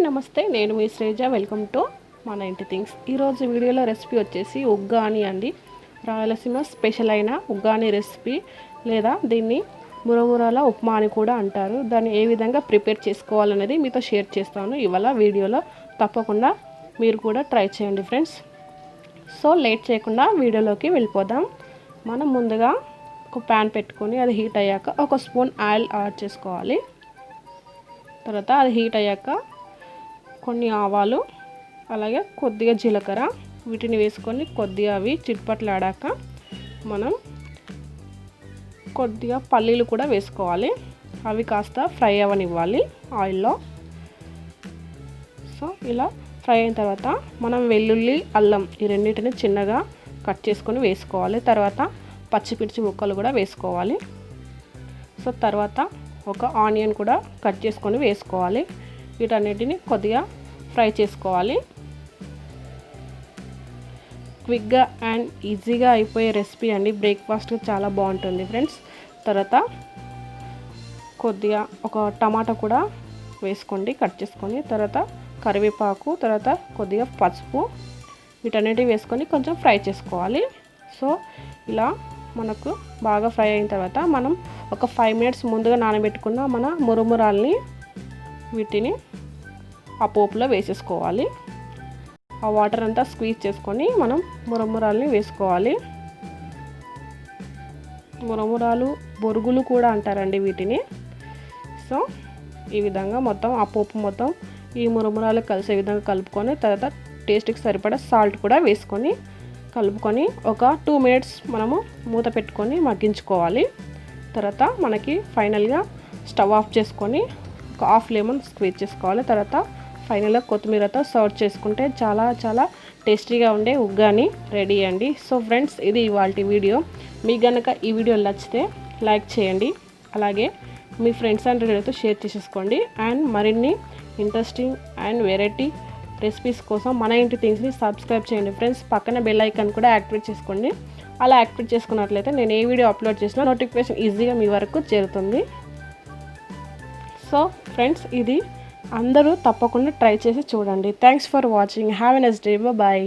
నమస్తే, నేను మీ శ్రేజ. Welcome to మన ఇంటి థింగ్స్. ఈరోజు వీడియోలో రెసిపీ వచ్చేసి ఉగ్గాని అండి. రాయలసీమ స్పెషల్ అయిన ఉగ్గాని రెసిపీ, లేదా దీన్ని మురమురాల ఉప్మా అని కూడా అంటారు. దాన్ని ఏ విధంగా ప్రిపేర్ చేసుకోవాలనేది మీతో షేర్ చేస్తాను ఇవాళ వీడియోలో. తప్పకుండా మీరు కూడా ట్రై చేయండి ఫ్రెండ్స్. సో లేట్ చేయకుండా వీడియోలోకి వెళ్ళిపోదాం. మనం ముందుగా ఒక ప్యాన్ పెట్టుకొని అది హీట్ అయ్యాక ఒక స్పూన్ ఆయిల్ యాడ్ చేసుకోవాలి. తర్వాత అది హీట్ అయ్యాక కొన్ని ఆవాలు, అలాగే కొద్దిగా జీలకర్ర వీటిని వేసుకొని కొద్దిగా అవి చిట్పట్లాడాక మనం కొద్దిగా పల్లీలు కూడా వేసుకోవాలి. అవి కాస్త ఫ్రై అవ్వనివ్వాలి ఆయిల్లో. సో ఇలా ఫ్రై అయిన తర్వాత మనం వెల్లుల్లి, అల్లం ఈ రెండింటిని చిన్నగా కట్ చేసుకొని వేసుకోవాలి. తర్వాత పచ్చిమిర్చి ముక్కలు కూడా వేసుకోవాలి. సో తర్వాత ఒక ఆనియన్ కూడా కట్ చేసుకొని వేసుకోవాలి. వీటన్నిటిని కొద్దిగా ఫ్రై చేసుకోవాలి. క్విక్గా అండ్ ఈజీగా అయిపోయే రెసిపీ అండి. బ్రేక్ఫాస్ట్కి చాలా బాగుంటుంది ఫ్రెండ్స్. తర్వాత కొద్దిగా ఒక టమాటా కూడా వేసుకోండి కట్ చేసుకొని. తర్వాత కరివేపాకు, తర్వాత కొద్దిగా పసుపు వీటన్నిటిని వేసుకొని కొంచెం ఫ్రై చేసుకోవాలి. సో ఇలా మనకు బాగా ఫ్రై అయిన తర్వాత మనం ఒక 5 మినిట్స్ ముందుగా నానబెట్టుకున్న మన మురుమురాల్ని వీటిని ఆ పోపులో వేసేసుకోవాలి. ఆ వాటర్ అంతా స్క్వీజ్ చేసుకొని మనం మురమురాల్ని వేసుకోవాలి. మురమురాలు, బొరుగులు కూడా అంటారండి వీటిని. సో ఈ విధంగా మొత్తం ఆ పోపు మొత్తం ఈ మురమురాలు కలిసే విధంగా కలుపుకొని, తర్వాత టేస్ట్కి సరిపడా సాల్ట్ కూడా వేసుకొని కలుపుకొని ఒక 2 మినిట్స్ మనము మూత పెట్టుకొని మగ్గించుకోవాలి. తర్వాత మనకి ఫైనల్గా స్టవ్ ఆఫ్ చేసుకొని ఒక హాఫ్ లెమన్ స్క్వీజ్ చేసుకోవాలి. తర్వాత ఫైనల్గా కొత్తిమీరతో సర్వ్ చేసుకుంటే చాలా చాలా టేస్టీగా ఉండే ఉగ్గాని రెడీ అండి. సో ఫ్రెండ్స్, ఇది ఇవాల్టి వీడియో. మీకు కనుక ఈ వీడియో నచ్చితే లైక్ చేయండి, అలాగే మీ ఫ్రెండ్స్ అండ్ రిలేటివ్తో షేర్ చేసేసుకోండి. అండ్ మరిన్ని ఇంట్రెస్టింగ్ అండ్ వెరైటీ రెసిపీస్ కోసం మన ఇంటి థింగ్స్ని సబ్స్క్రైబ్ చేయండి ఫ్రెండ్స్. పక్కన బెల్ ఐకాన్ కూడా యాక్టివేట్ చేసుకోండి. అలా యాక్టివేట్ చేసుకున్నట్లయితే నేను ఏ వీడియో అప్లోడ్ చేసినా నోటిఫికేషన్ ఈజీగా మీ వరకు చేరుతుంది. సో ఫ్రెండ్స్, ఇది అందరూ తప్పకుండా ట్రై చేసి చూడండి. Thanks for watching. Have a nice day. Bye.